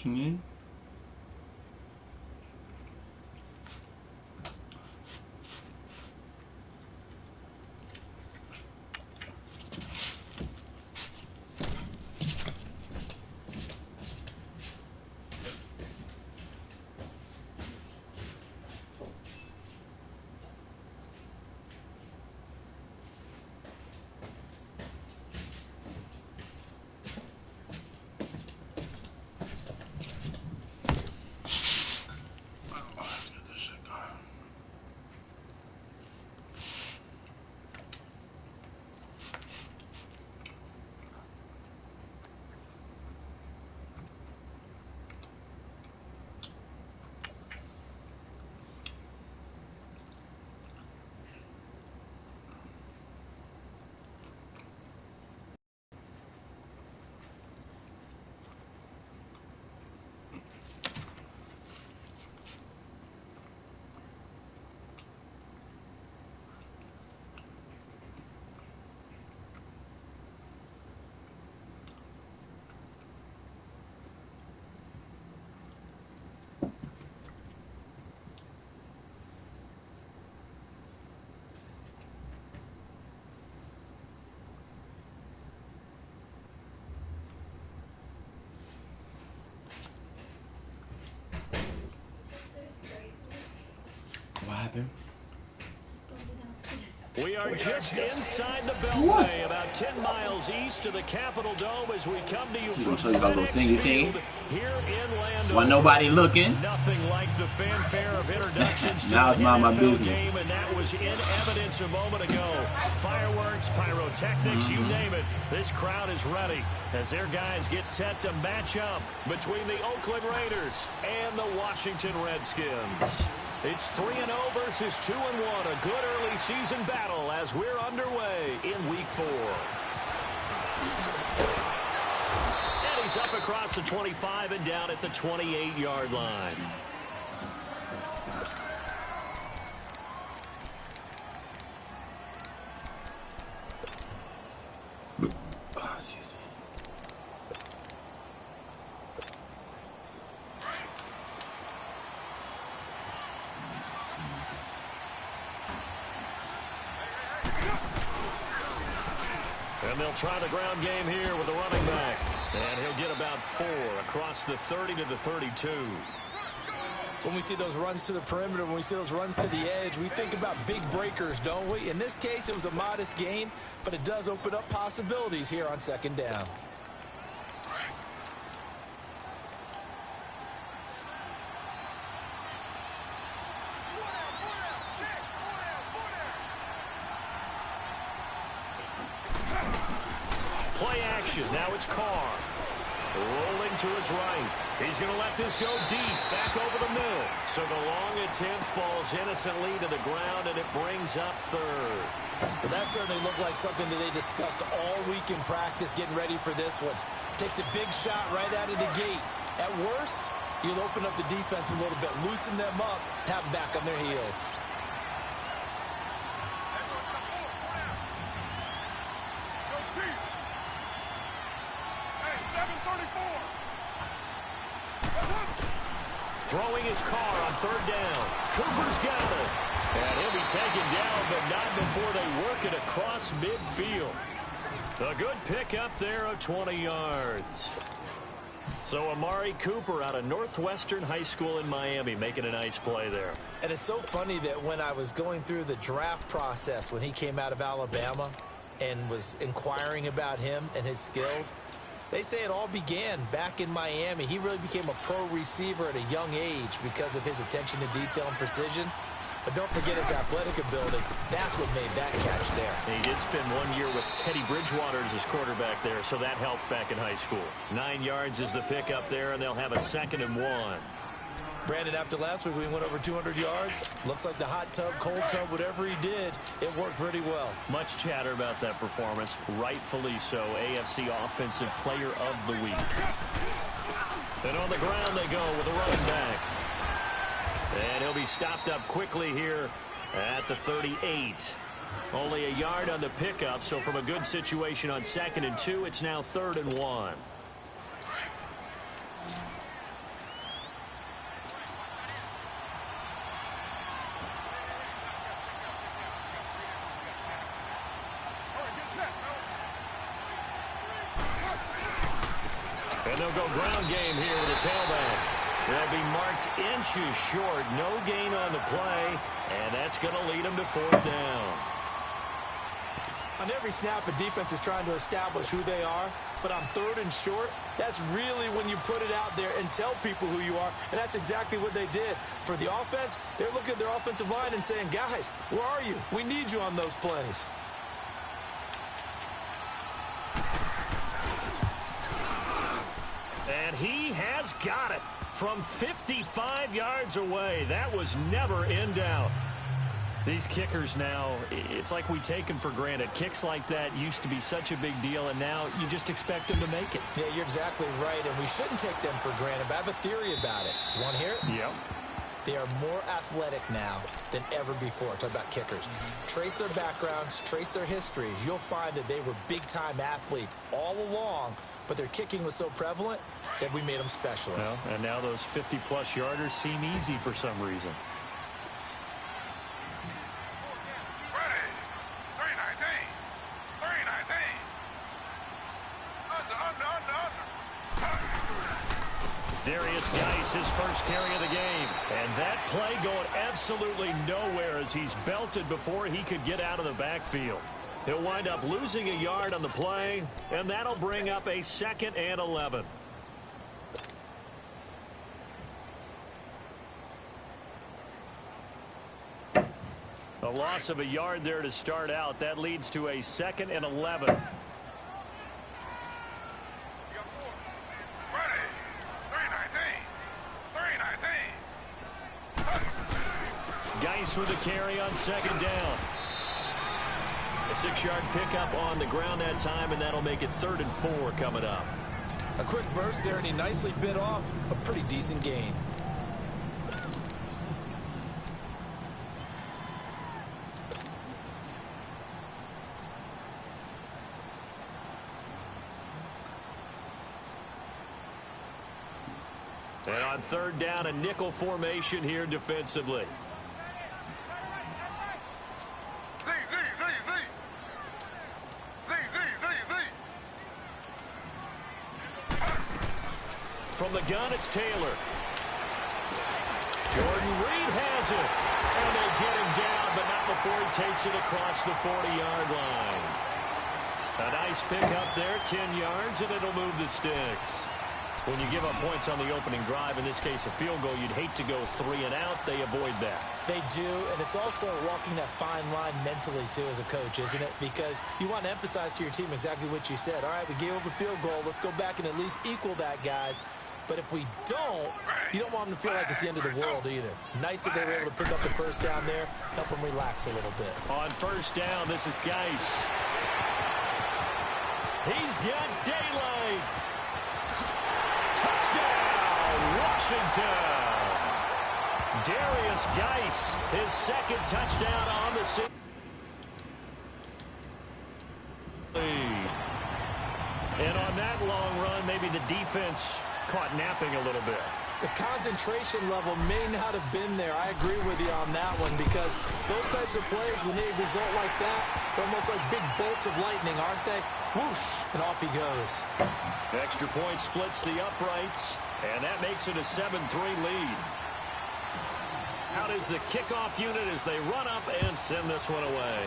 What you mean? What happened? We are just inside the Beltway, about 10 miles east of the Capitol Dome as we come to you from FedEx Field here in Landover. When nobody looking. Nothing like the fanfare of introductions to now it's an my NFL business. game, and that was in evidence a moment ago. Fireworks, pyrotechnics, you name it. This crowd is ready as their guys get set to match up between the Oakland Raiders and the Washington Redskins. It's 3-0 versus 2-1, a good early season battle as we're underway in Week 4. And he's up across the 25 and down at the 28-yard line. And they'll try the ground game here with the running back. And he'll get about 4 across the 30 to the 32. When we see those runs to the perimeter, when we see those runs to the edge, we think about big breakers, don't we? In this case, it was a modest gain, but it does open up possibilities here on second down. Play action. Now it's Carr. Rolling to his right. He's going to let this go deep, back over the middle. So the long attempt falls innocently to the ground, and it brings up third. Well, that certainly looked like something that they discussed all week in practice, getting ready for this one. Take the big shot right out of the gate. At worst, you'll open up the defense a little bit, loosen them up, have them back on their heels. Throwing his Carr on third down. Cooper's got it. And he'll be taken down, but not before they work it across midfield. A good pickup there of 20 yards. So Amari Cooper out of Northwestern High School in Miami making a nice play there. And it's so funny that when I was going through the draft process when he came out of Alabama and was inquiring about him and his skills, they say it all began back in Miami. He really became a pro receiver at a young age because of his attention to detail and precision. But don't forget his athletic ability. That's what made that catch there. He did spend 1 year with Teddy Bridgewater as his quarterback there, so that helped back in high school. 9 yards is the pickup there, and they'll have a 2nd and 1. Brandon, after last week, we went over 200 yards. Looks like the hot tub, cold tub, whatever he did, it worked pretty well. Much chatter about that performance. Rightfully so. AFC Offensive Player of the Week. And on the ground they go with a running back. And he'll be stopped up quickly here at the 38. Only a yard on the pickup, so from a good situation on 2nd and 2, it's now 3rd and 1. they'll go ground game here with a tailback. They'll be marked inches short. No gain on the play, and that's going to lead them to fourth down. On every snap, a defense is trying to establish who they are, but on third and short, that's really when you put it out there and tell people who you are, and that's exactly what they did. For the offense, they're looking at their offensive line and saying, guys, where are you? We need you on those plays. And he has got it from 55 yards away. That was never in doubt. These kickers now, it's like we take them for granted. Kicks like that used to be such a big deal, and now you just expect them to make it. Yeah, you're exactly right, and we shouldn't take them for granted, but I have a theory about it. Want to hear it? Yep. They are more athletic now than ever before. Talk about kickers. Trace their backgrounds, trace their histories. You'll find that they were big-time athletes all along, but their kicking was so prevalent that we made them specialists. Well, and now those 50-plus yarders seem easy for some reason. His first carry of the game. And that play going absolutely nowhere as he's belted before he could get out of the backfield. He'll wind up losing a yard on the play, and that'll bring up a 2nd and 11. A loss of a yard there to start out. That leads to a 2nd and 11. Geis with a carry on 2nd down. A 6-yard pickup on the ground that time, and that'll make it 3rd and 4 coming up. A quick burst there, and he nicely bit off a pretty decent gain. And on 3rd down, a nickel formation here defensively. From the gun, it's Taylor. Jordan Reed has it. And they get him down, but not before he takes it across the 40-yard line. A nice pickup there, 10 yards, and it'll move the sticks. When you give up points on the opening drive, in this case a field goal, you'd hate to go 3 and out. They avoid that. They do, and it's also walking that fine line mentally, too, as a coach, isn't it? Because you want to emphasize to your team exactly what you said. All right, we gave up a field goal. Let's go back and at least equal that, guys. But if we don't, you don't want them to feel like it's the end of the world either. Nice that they were able to pick up the first down there, help them relax a little bit. On 1st down, this is Geis. He's got daylight. Touchdown, Washington. Darius Geis, his 2nd touchdown on the season. And on that long run, maybe the defense caught napping a little bit. The concentration level may not have been there. I agree with you on that one, because those types of plays, when they result like that, they're almost like big bolts of lightning, aren't they? Whoosh, and off he goes. Extra point splits the uprights, and that makes it a 7-3 lead. Out is the kickoff unit as they run up and send this one away.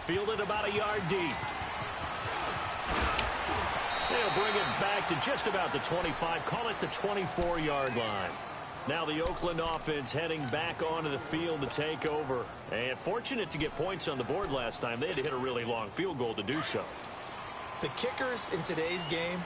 Fielded about a yard deep. They'll bring it back to just about the 25, call it the 24-yard line. Now the Oakland offense heading back onto the field to take over. And fortunate to get points on the board last time. They had to hit a really long field goal to do so. The kickers in today's game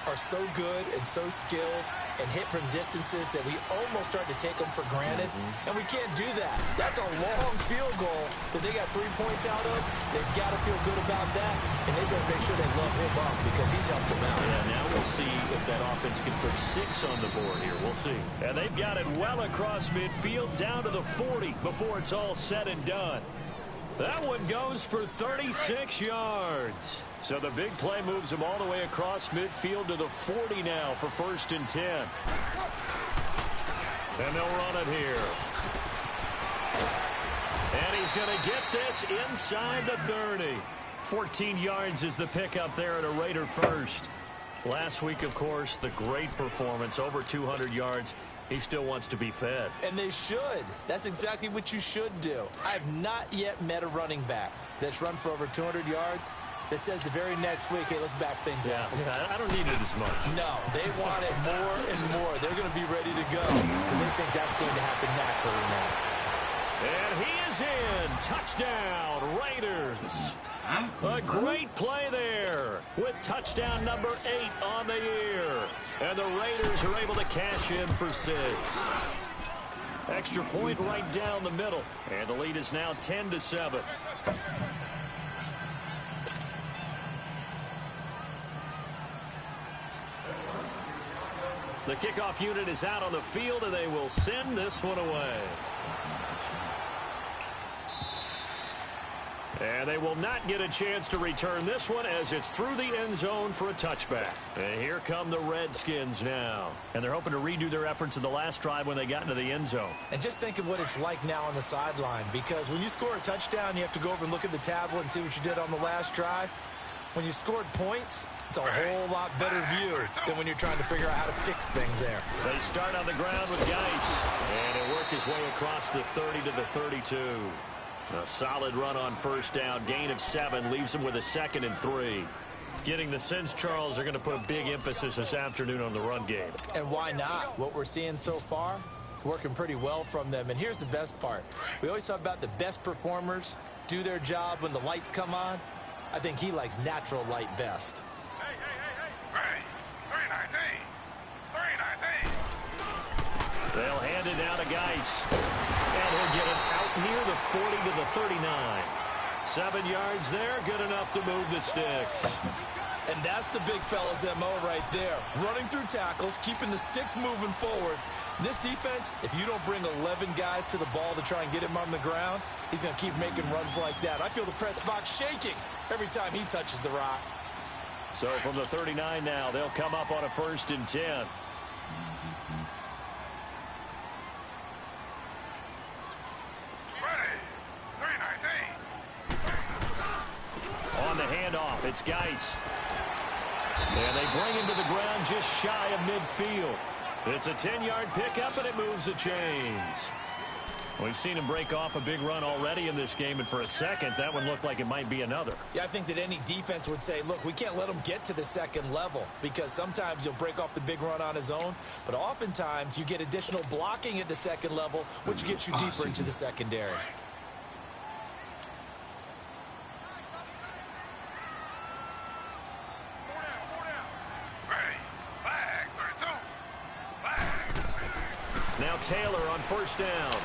are so good and so skilled and hit from distances that we almost start to take them for granted. And we can't do that. That's a long field goal that they got 3 points out of. They've got to feel good about that, and they better make sure they love him up because he's helped them out. Yeah, now we'll see if that offense can put 6 on the board here. We'll see. And they've got it well across midfield down to the 40 before it's all said and done. That one goes for 36 yards. So the big play moves him all the way across midfield to the 40 now for 1st and 10. And they'll run it here. And he's going to get this inside the 30. 14 yards is the pickup there at a Raider first. Last week, of course, the great performance, over 200 yards. He still wants to be fed. And they should. That's exactly what you should do. I've not yet met a running back that's run for over 200 yards that says the very next week, hey, let's back things up. Yeah, I don't need it as much. No, they want it more and more. They're going to be ready to go because they think that's going to happen naturally now. And he is in. Touchdown, Raiders. A great play there with touchdown number 8 on the year. And the Raiders are able to cash in for 6. Extra point right down the middle. And the lead is now 10-7. The kickoff unit is out on the field, and they will send this one away. And they will not get a chance to return this one as it's through the end zone for a touchback. And here come the Redskins now. And they're hoping to redo their efforts in the last drive when they got into the end zone. And just think of what it's like now on the sideline, because when you score a touchdown, you have to go over and look at the tablet and see what you did on the last drive. When you scored points, it's a whole lot better view than when you're trying to figure out how to fix things there. They start on the ground with Geis. And he'll work his way across the 30 to the 32. A solid run on first down. Gain of 7 leaves them with a 2nd and 3. Getting the sense, Charles, are going to put a big emphasis this afternoon on the run game. And why not? What we're seeing so far, it's working pretty well from them. And here's the best part. We always talk about the best performers do their job when the lights come on. I think he likes natural light best. They'll hand it down to Geis. And he'll get it out near the 40 to the 39. 7 yards there, good enough to move the sticks. And that's the big fella's MO right there. Running through tackles, keeping the sticks moving forward. This defense, if you don't bring 11 guys to the ball to try and get him on the ground, he's going to keep making runs like that. I feel the press box shaking every time he touches the rock. So from the 39 now, they'll come up on a 1st and 10. On the handoff, it's Geis. And they bring him to the ground just shy of midfield. It's a 10-yard pickup, and it moves the chains. We've seen him break off a big run already in this game, and for a second, that one looked like it might be another. Yeah, I think that any defense would say, look, we can't let him get to the 2nd level, because sometimes he'll break off the big run on his own, but oftentimes you get additional blocking at the 2nd level, which gets you deeper into the secondary. Now Taylor on 1st down.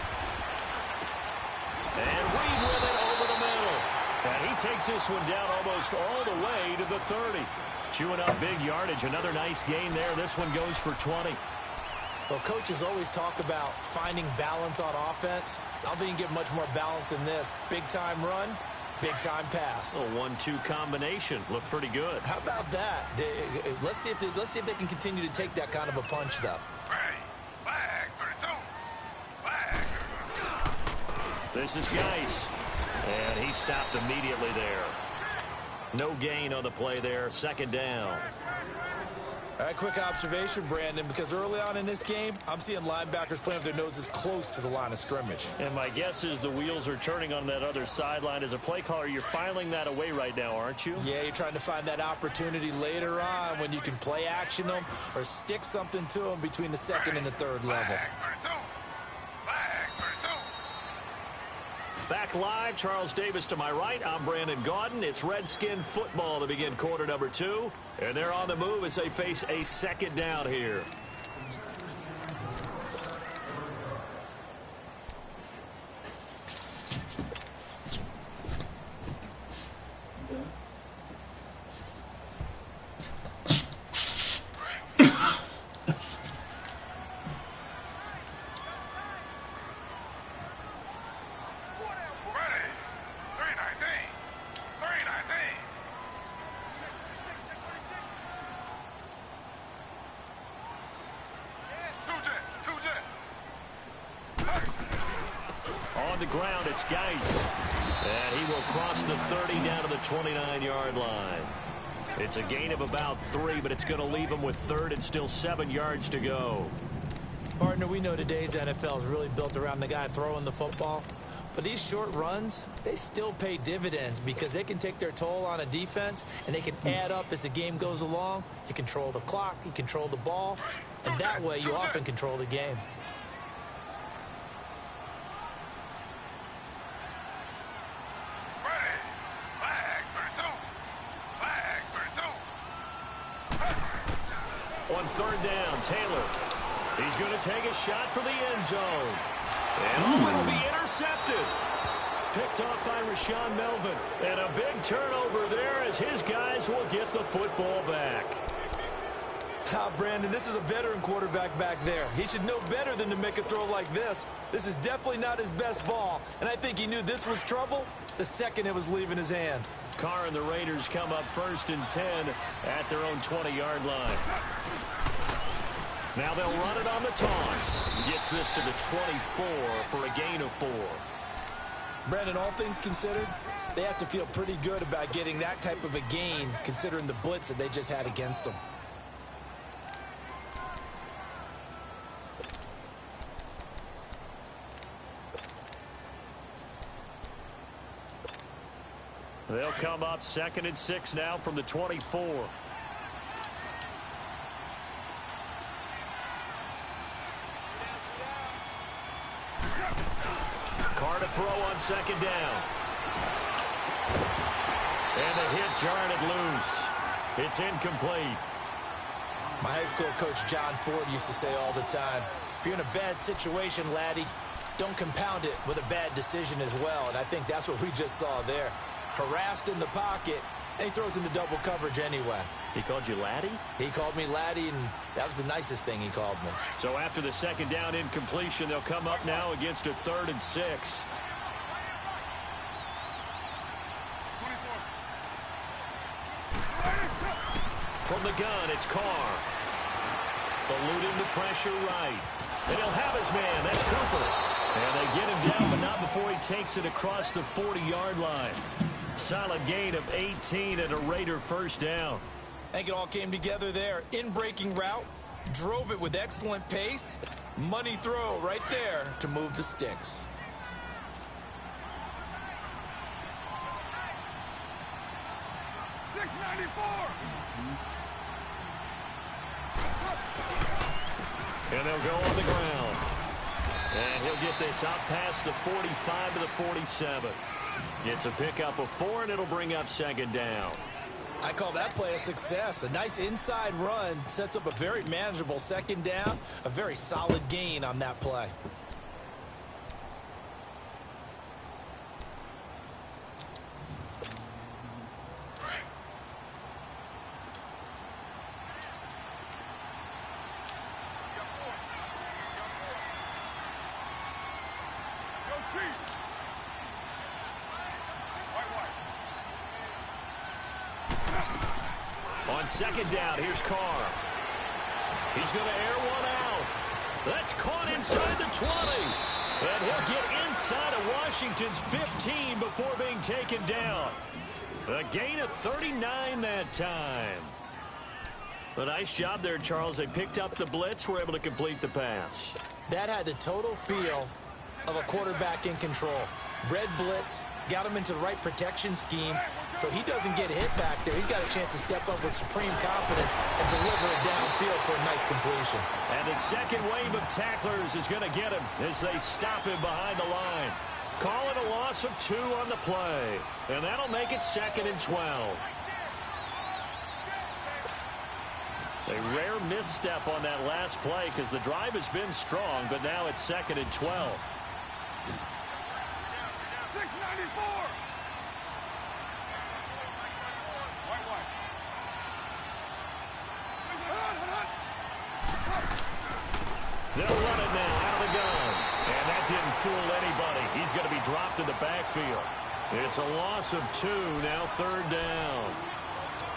And Reed with it over the middle. And he takes this one down almost all the way to the 30. Chewing up big yardage. Another nice gain there. This one goes for 20. Well, coaches always talk about finding balance on offense. I don't think you can get much more balance than this. Big-time run, big-time pass. A 1-2 combination. Looked pretty good. How about that? Let's see if they can continue to take that kind of a punch, though. This is Geis. And he stopped immediately there. No gain on the play there. 2nd down. All right, quick observation, Brandon, because early on in this game, I'm seeing linebackers playing with their noses close to the line of scrimmage. And my guess is the wheels are turning on that other sideline. As a play caller, you're filing that away right now, aren't you? Yeah, you're trying to find that opportunity later on when you can play action them or stick something to them between the 2nd and the 3rd level. Back live, Charles Davis to my right. I'm Brandon Gaudin. It's Redskin football to begin quarter number 2. And they're on the move as they face a 2nd down here. on the ground. It's Geis. And he will cross the 30 down to the 29-yard line. It's a gain of about 3, but it's going to leave him with third and still 7 yards to go. Partner, we know today's NFL is really built around the guy throwing the football. But these short runs, they still pay dividends because they can take their toll on a defense, and they can add up as the game goes along. You control the clock, you control the ball, and that way you often control the game. On third down, Taylor. He's going to take a shot for the end zone. And it'll be intercepted. Picked off by Rashawn Melvin. And a big turnover there as his guys will get the football back. Brandon, this is a veteran quarterback back there. He should know better than to make a throw like this. This is definitely not his best ball. And I think he knew this was trouble the second it was leaving his hand. Carr and the Raiders come up 1st and 10 at their own 20-yard line. Now they'll run it on the toss. Gets this to the 24 for a gain of 4. Brandon, all things considered, they have to feel pretty good about getting that type of a gain considering the blitz that they just had against them. They'll come up 2nd and 6 now from the 24. Carr to throw on 2nd down. And the hit jarred it loose. It's incomplete. My high school coach John Ford used to say all the time, if you're in a bad situation, laddie, don't compound it with a bad decision as well. And I think that's what we just saw there. Harassed in the pocket, and he throws into double coverage anyway. He called you laddie? He called me laddie, and that was the nicest thing he called me. So after the 2nd down incompletion, they'll come up now against a 3rd and 6. From the gun, it's Carr. Eluding the pressure right. And he'll have his man. That's Cooper. And they get him down, but not before he takes it across the 40-yard line. Solid gain of 18 and a Raider 1st down. I think it all came together there. In-breaking route, drove it with excellent pace. Money throw right there to move the sticks. And they'll go on the ground. And he'll get this out past the 45 to the 47. It's a pickup of 4, and it'll bring up 2nd down. I call that play a success. A nice inside run sets up a very manageable 2nd down. A very solid gain on that play. On 2nd down, here's Carr. He's going to air one out. That's caught inside the 20. And he'll get inside of Washington's 15 before being taken down. A gain of 39 that time. A nice job there, Charles. They picked up the blitz, were able to complete the pass. That had the total feel of a quarterback in control. Red blitz, got him into the right protection scheme, so he doesn't get hit back there. He's got a chance to step up with supreme confidence and deliver it downfield for a nice completion. And the second wave of tacklers is going to get him as they stop him behind the line. Call it a loss of 2 on the play, and that'll make it 2nd and 12. A rare misstep on that last play because the drive has been strong, but now it's 2nd and 12. They'll run it now out of the gun. And that didn't fool anybody. He's going to be dropped in the backfield. It's a loss of 2, now 3rd down.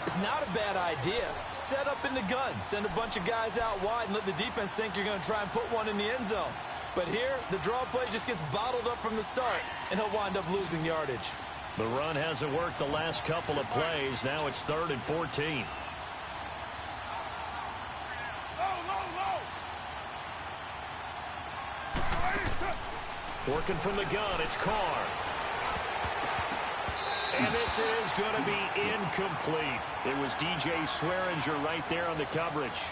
It's not a bad idea. Set up in the gun. Send a bunch of guys out wide and let the defense think you're going to try and put one in the end zone. But here, the draw play just gets bottled up from the start, and he'll wind up losing yardage. The run hasn't worked the last couple of plays. Now it's 3rd and 14. Working from the gun, it's Carr. And this is going to be incomplete. It was DJ Swearinger right there on the coverage.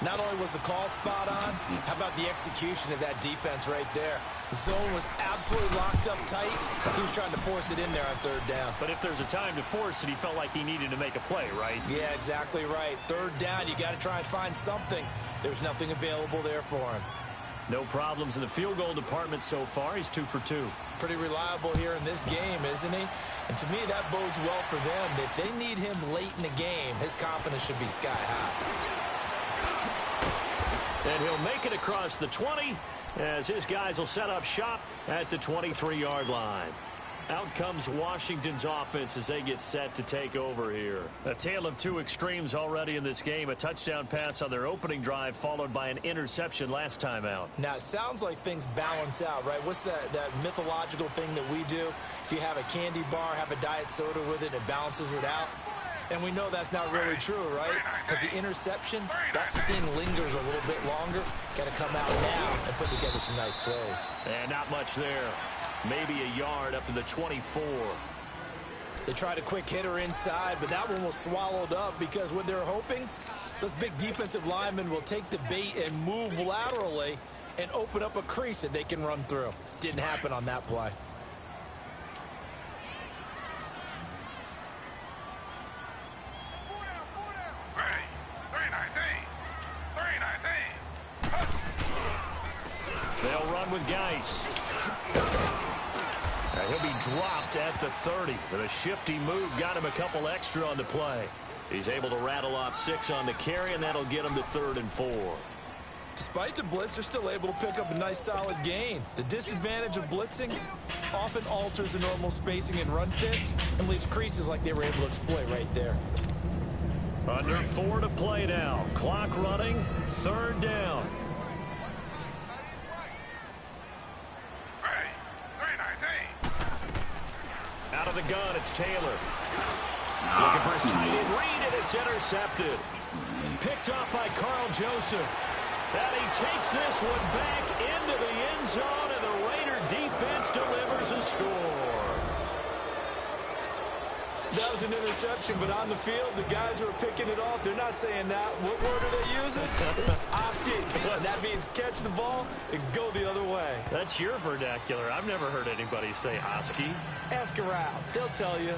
Not only was the call spot on, how about the execution of that defense right there? The zone was absolutely locked up tight. He was trying to force it in there on 3rd down. But if there's a time to force it, he felt like he needed to make a play, right? Yeah, exactly right. 3rd down, you got to try and find something. There's nothing available there for him. No problems in the field goal department so far. He's 2 for 2. Pretty reliable here in this game, isn't he? And to me, that bodes well for them. If they need him late in the game, his confidence should be sky high. And he'll make it across the 20 as his guys will set up shop at the 23-yard line. Out comes Washington's offense as they get set to take over here. A tale of two extremes already in this game. A touchdown pass on their opening drive followed by an interception last time out. Now, it sounds like things balance out, right? What's that mythological thing that we do? If you have a candy bar, have a diet soda with it, it balances it out. And we know that's not really true, right? Because the interception, that sting lingers a little bit longer. Got to come out now and put together some nice plays. And not much there. Maybe a yard up to the 24. They tried a quick hitter inside, but that one was swallowed up because what they're hoping, those big defensive linemen will take the bait and move laterally and open up a crease that they can run through. Didn't happen on that play. They'll run with Geis. He'll be dropped at the 30. But a shifty move got him a couple extra on the play. He's able to rattle off 6 on the carry, and that'll get him to 3rd and 4. Despite the blitz, they're still able to pick up a nice solid gain. The disadvantage of blitzing often alters the normal spacing and run fits and leaves creases like they were able to exploit right there. Under 4 to play now. Clock running, 3rd down. Out of the gun, it's Taylor. Looking for his tight end read, and it's intercepted. Picked off by Carl Joseph. And he takes this one back into the end zone, and the Raider defense delivers a score. That was an interception, but on the field, the guys who are picking it off, they're not saying that. What word are they using? It's Oski. And that means catch the ball and go the other way. That's your vernacular. I've never heard anybody say Oski. Ask around. They'll tell you.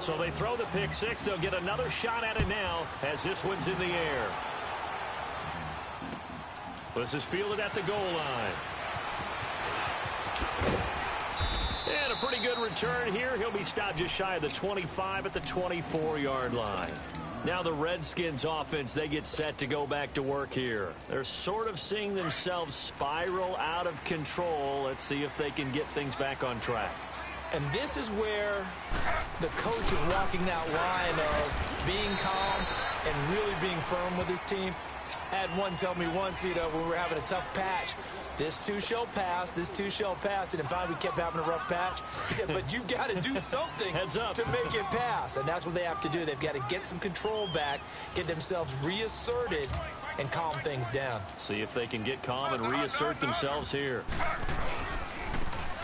So they throw the pick 6. They'll get another shot at it now as this one's in the air. This is fielded at the goal line. And a pretty good return here. He'll be stopped just shy of the 25 at the 24-yard line. Now the Redskins offense, they get set to go back to work here. They're sort of seeing themselves spiral out of control. Let's see if they can get things back on track. And this is where the coach is walking that line of being calm and really being firm with his team. I had one tell me once, when we were having a tough patch, this too shall pass, this too shall pass. And in fact, we kept having a rough patch. He said, but you've got to do something to make it pass. And that's what they have to do. They've got to get some control back, get themselves reasserted, and calm things down. See if they can get calm and reassert themselves here.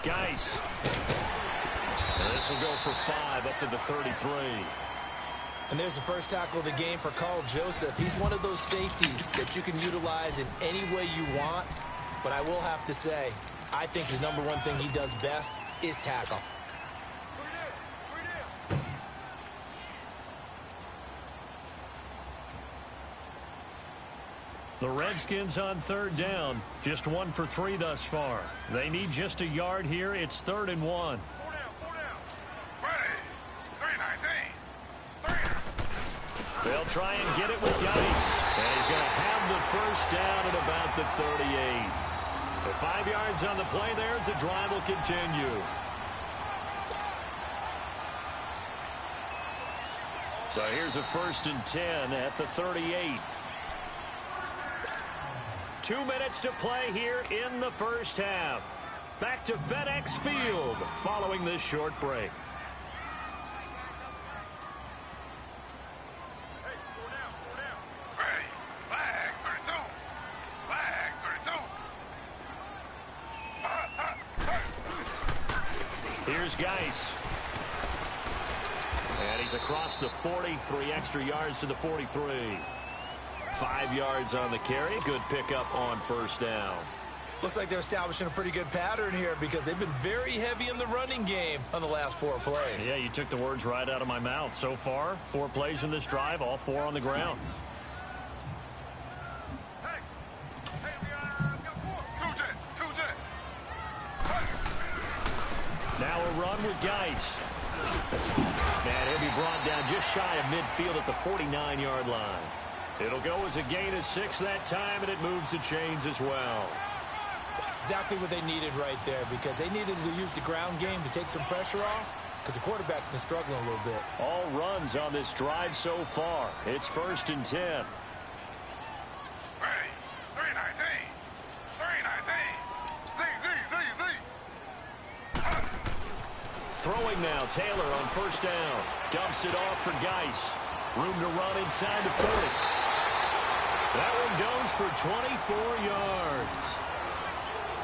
Geis. And this will go for 5 up to the 33. And there's the first tackle of the game for Carl Joseph. He's one of those safeties that you can utilize in any way you want. But I will have to say, I think the number one thing he does best is tackle. The Redskins on 3rd down. Just 1 for 3 thus far. They need just a yard here. It's 3rd and 1. They'll try and get it with Geis. And he's going to have the first down at about the 38. The 5 yards on the play there as the drive will continue. So here's a 1st and 10 at the 38. 2 minutes to play here in the first half. Back to FedEx Field following this short break. Here's Geis. And he's across the 40, 3 extra yards to the 43. 5 yards on the carry. Good pickup on first down. Looks like they're establishing a pretty good pattern here because they've been very heavy in the running game on the last 4 plays. Yeah, you took the words right out of my mouth. So far, 4 plays in this drive, all 4 on the ground. Now a run with Geis. And he'll be brought down just shy of midfield at the 49-yard line. It'll go as a gain of 6 that time, and it moves the chains as well. Exactly what they needed right there because they needed to use the ground game to take some pressure off because the quarterback's been struggling a little bit. All runs on this drive so far. It's 1st and 10. Throwing now, Taylor on first down. Dumps it off for Geis. Room to run inside the 40. That one goes for 24 yards.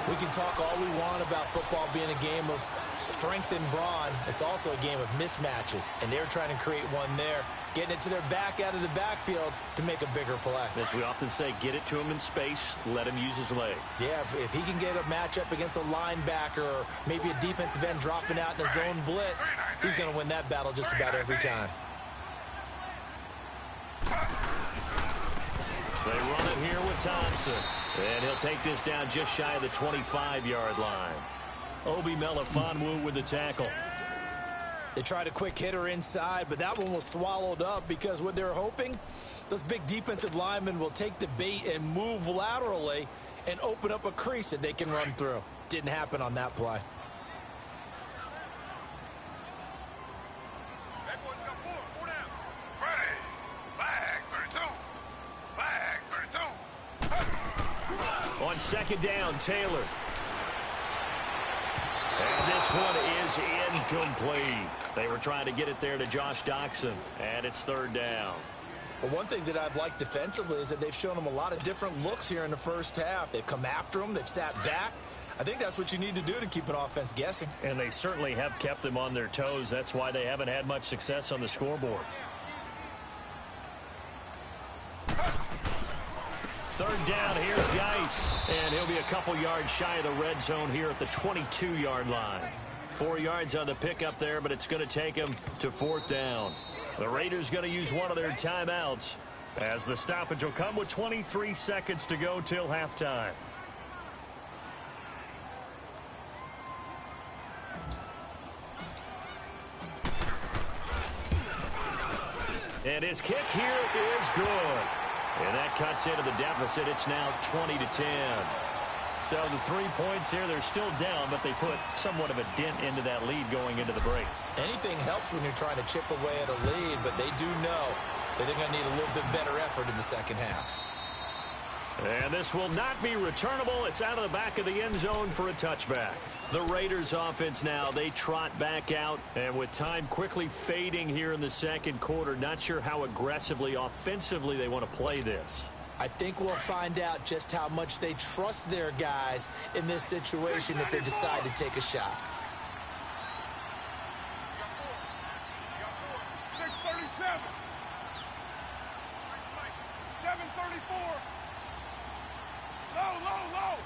We can talk all we want about football being a game of strength and brawn. It's also a game of mismatches, and they're trying to create one there, getting it to their back out of the backfield to make a bigger play. As we often say, get it to him in space, let him use his leg. Yeah, if he can get a matchup against a linebacker or maybe a defensive end dropping out in a zone blitz, he's going to win that battle just about every time. They run it here with Thompson. And he'll take this down just shy of the 25-yard line. Obi Melifonwu with the tackle. They tried a quick hitter inside, but that one was swallowed up because what they're hoping, those big defensive linemen will take the bait and move laterally and open up a crease that they can run through. Didn't happen on that play. On 2nd down, Taylor. And this one is incomplete. They were trying to get it there to Josh Doxson, and it's 3rd down. Well, one thing that I've liked defensively is that they've shown them a lot of different looks here in the first half. They've come after them. They've sat back. I think that's what you need to do to keep an offense guessing. And they certainly have kept them on their toes. That's why they haven't had much success on the scoreboard. 3rd down, here's Geis. And he'll be a couple yards shy of the red zone here at the 22-yard line. 4 yards on the pickup there, but it's going to take him to 4th down. The Raiders going to use one of their timeouts as the stoppage will come with 23 seconds to go till halftime. And his kick here is good. And that cuts into the deficit. It's now 20-10. So the 3 points here, they're still down, but they put somewhat of a dent into that lead going into the break. Anything helps when you're trying to chip away at a lead, but they do know that they're going to need a little bit better effort in the second half. And this will not be returnable. It's out of the back of the end zone for a touchback. The Raiders offense now, they trot back out, and with time quickly fading here in the second quarter, not sure how aggressively, offensively they want to play this. I think we'll find out just how much they trust their guys in this situation if they decide to take a shot. 6:37. 7:34. Low.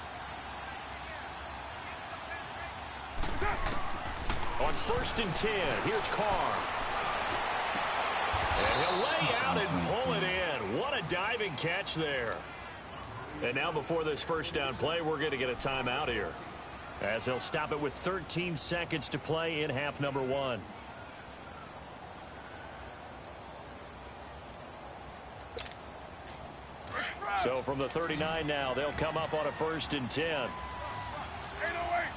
On 1st and 10, here's Carr. And he'll lay out and pull it in. What a diving catch there. And now before this first down play, we're going to get a timeout here, as they'll stop it with 13 seconds to play in half number 1. So from the 39 now, they'll come up on a 1st and 10. 808.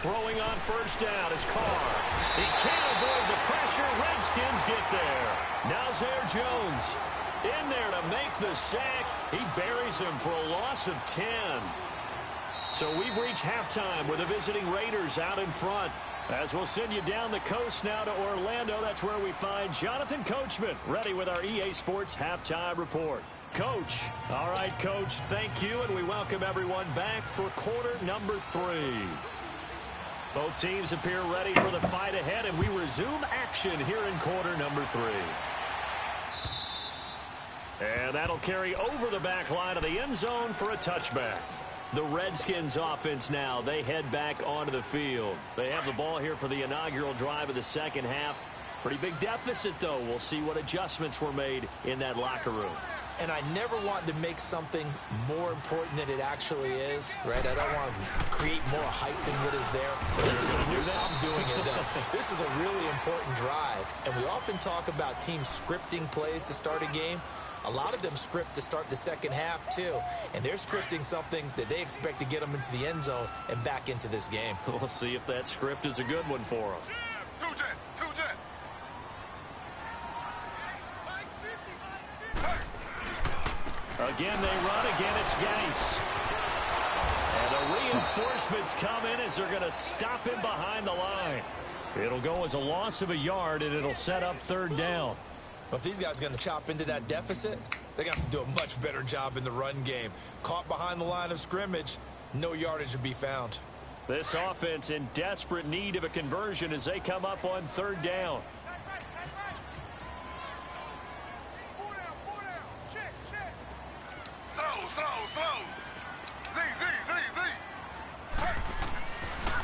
Throwing on first down is Carr. He can't avoid the pressure. Redskins get there. Now Zaire Jones in there to make the sack. He buries him for a loss of 10. So we've reached halftime with the visiting Raiders out in front. As we'll send you down the coast now to Orlando, that's where we find Jonathan Coachman ready with our EA Sports Halftime Report. Coach. All right, Coach, thank you, and we welcome everyone back for quarter number 3. Both teams appear ready for the fight ahead, and we resume action here in quarter number 3. And that'll carry over the back line of the end zone for a touchback. The Redskins offense now, they head back onto the field. They have the ball here for the inaugural drive of the second half. Pretty big deficit, though. We'll see what adjustments were made in that locker room. And I never want to make something more important than it actually is, right? I don't want to create more hype than what is there. I'm doing it, though. This is a really important drive. And we often talk about teams scripting plays to start a game. A lot of them script to start the second half, too. And they're scripting something that they expect to get them into the end zone and back into this game. We'll see if that script is a good one for them. Again, they run. Again, it's Gase. And the reinforcements come in as they're going to stop him behind the line. It'll go as a loss of a yard, and it'll set up third down. But if these guys are going to chop into that deficit, they're going to have to do a much better job in the run game. Caught behind the line of scrimmage, no yardage to be found. This offense in desperate need of a conversion as they come up on third down.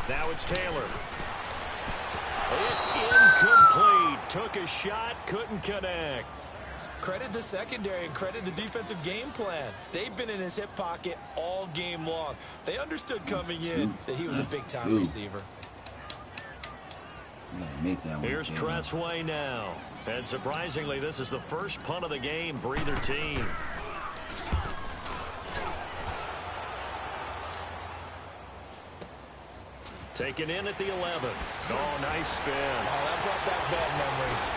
Now it's Taylor. It's incomplete. Took a shot, couldn't connect. Credit the secondary and credit the defensive game plan. They've been in his hip pocket all game long. They understood coming in that he was a big-time receiver. Here's Tressway now. And surprisingly, this is the first punt of the game for either team. Taken in at the 11. Oh, nice spin. Oh, that brought back bad memories.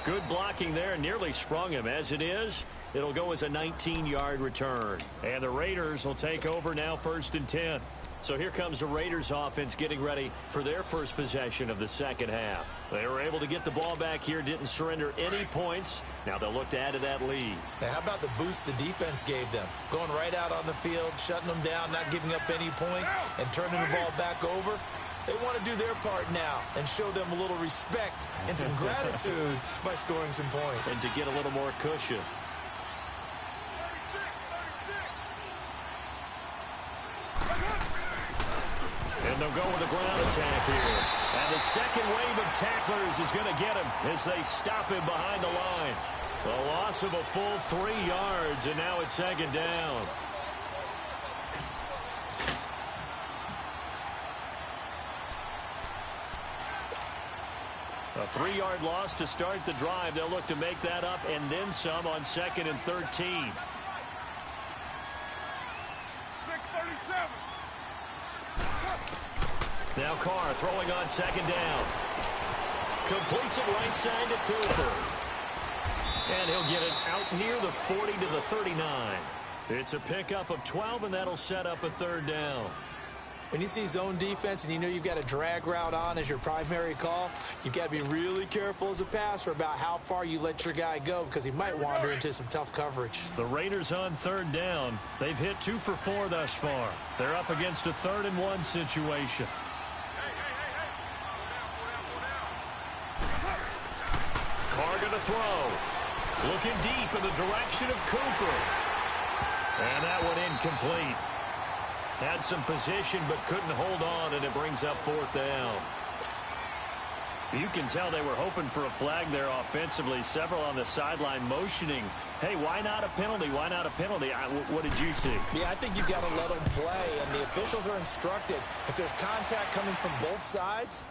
Good blocking there, nearly sprung him. As it is, it'll go as a 19-yard return. And the Raiders will take over now, 1st and 10. So here comes the Raiders offense getting ready for their first possession of the second half. They were able to get the ball back here, didn't surrender any points. Now they'll look to add to that lead. Now, how about the boost the defense gave them? Going right out on the field, shutting them down, not giving up any points, and turning the ball back over. They want to do their part now and show them a little respect and some gratitude by scoring some points. And to get a little more cushion. And they'll go with a ground attack here. And the second wave of tacklers is going to get him as they stop him behind the line. A loss of a full 3 yards, and now it's second down. A 3-yard loss to start the drive. They'll look to make that up and then some on 2nd and 13. 6:37. Now Carr throwing on 2nd down. Completes it right side to Cooper. And he'll get it out near the 40 to the 39. It's a pickup of 12, and that'll set up a 3rd down. When you see zone defense and you know you've got a drag route on as your primary call, you've got to be really careful as a passer about how far you let your guy go because he might wander into some tough coverage. The Raiders on 3rd down. They've hit 2 for 4 thus far. They're up against a 3rd and 1 situation. Carr going to throw. Looking deep in the direction of Cooper. And that one incomplete. Had some position but couldn't hold on, and it brings up 4th down. You can tell they were hoping for a flag there offensively. Several on the sideline motioning. Hey, why not a penalty? Why not a penalty? What did you see? Yeah, I think you've got to let them play, and the officials are instructed. If there's contact coming from both sides,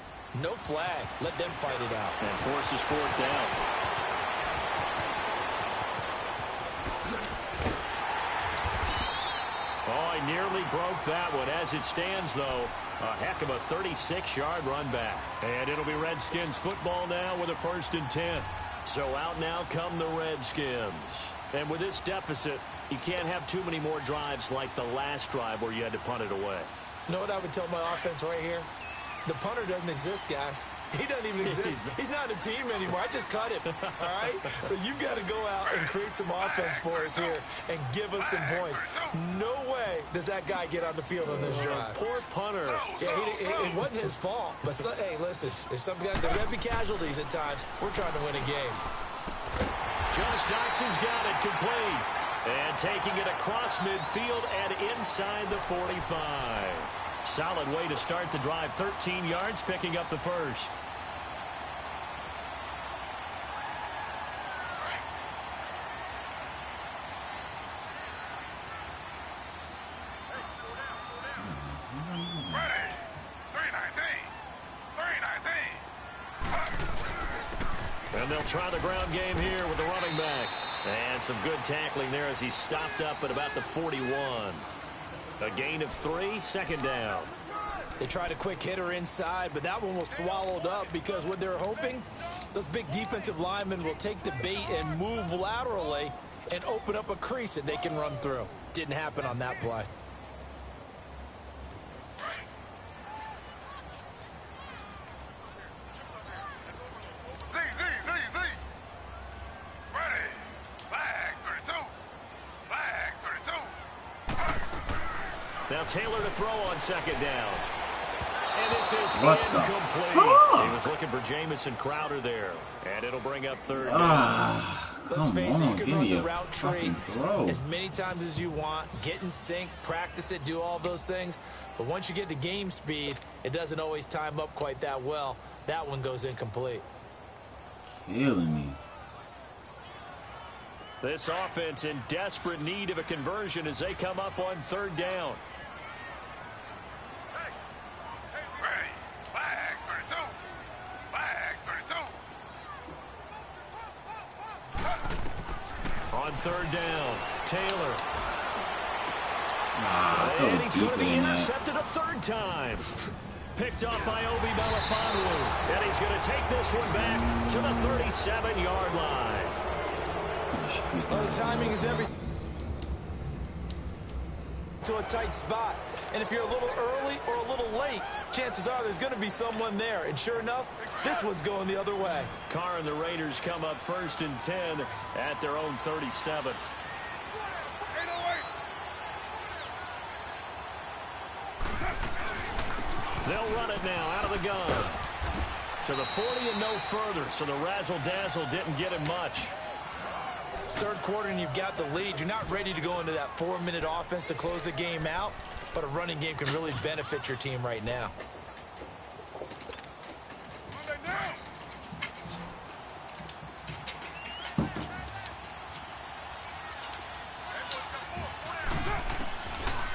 no flag. Let them fight it out. And forces 4th down. Oh, he nearly broke that one. As it stands, though, a heck of a 36-yard run back. And it'll be Redskins football now with a 1st and 10. So out now come the Redskins. And with this deficit, you can't have too many more drives like the last drive where you had to punt it away. You know what I would tell my offense right here? The punter doesn't exist, guys. He doesn't even exist. He's not a team anymore. I just cut him, all right? So you've got to go out and create some offense for us here and give us some points. No way does that guy get on the field on this drive. Poor punter. Yeah, it wasn't his fault. But, hey, listen, there's some guys that have to be casualties at times. We're trying to win a game. Josh Doxson's got it complete. And taking it across midfield and inside the 45. Solid way to start the drive. 13 yards, picking up the first. Ready. 319. 319. And they'll try the ground game here with the running back. And some good tackling there as he stopped up at about the 41. A gain of 3, 2nd down. They tried a quick hitter inside, but that one was swallowed up because what they're hoping, those big defensive linemen will take the bait and move laterally and open up a crease that they can run through. Didn't happen on that play. Now Taylor to throw on 2nd down. And this is incomplete. He was looking for Jamison Crowder there. And it'll bring up 3rd down. Let's face it, you can run the route tree as many times as you want, get in sync, practice it, do all those things. But once you get to game speed, it doesn't always time up quite that well. That one goes incomplete. Killing me. This offense in desperate need of a conversion as they come up on 3rd down. Ready. Flag 32. Flag 32. On 3rd down, Taylor. And he's going to be intercepted a 3rd time. Picked off by Obi Melifonwu. And he's going to take this one back to the 37-yard line. The timing is everything to a tight spot. And if you're a little early or a little late, chances are there's going to be someone there. And sure enough, this one's going the other way. Carr and the Raiders come up 1st and 10 at their own 37. They'll run it now out of the gun. To the 40 and no further, so the razzle-dazzle didn't get him much. 3rd quarter and you've got the lead. You're not ready to go into that 4-minute offense to close the game out, but a running game can really benefit your team right now.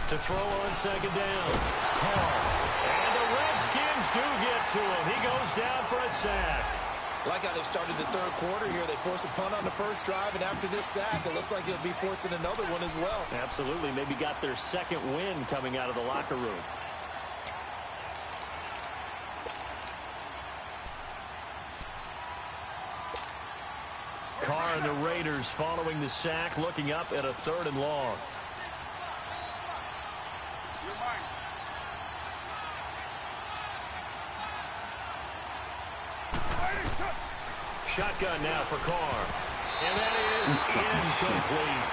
To throw on 2nd down. Carr. And the Redskins do get to him. He goes down for a sack. Like how they started the 3rd quarter here. They forced a punt on the 1st drive, and after this sack, it looks like they'll be forcing another one as well. Absolutely. Maybe got their 2nd win coming out of the locker room. Carr and the Raiders following the sack, looking up at a 3rd and long. Shotgun now for Carr. And that is incomplete.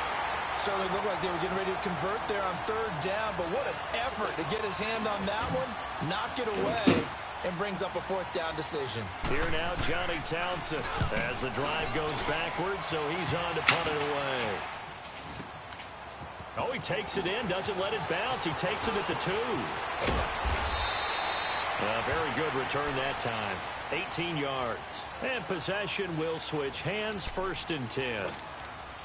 Certainly looked like they were getting ready to convert there on 3rd down, but what an effort to get his hand on that one, knock it away, and brings up a 4th down decision. Here now, Johnny Townsend, as the drive goes backwards, so he's on to punt it away. Oh, he takes it in, doesn't let it bounce. He takes it at the 2. A very good return that time. 18 yards. And possession will switch hands, 1st and 10.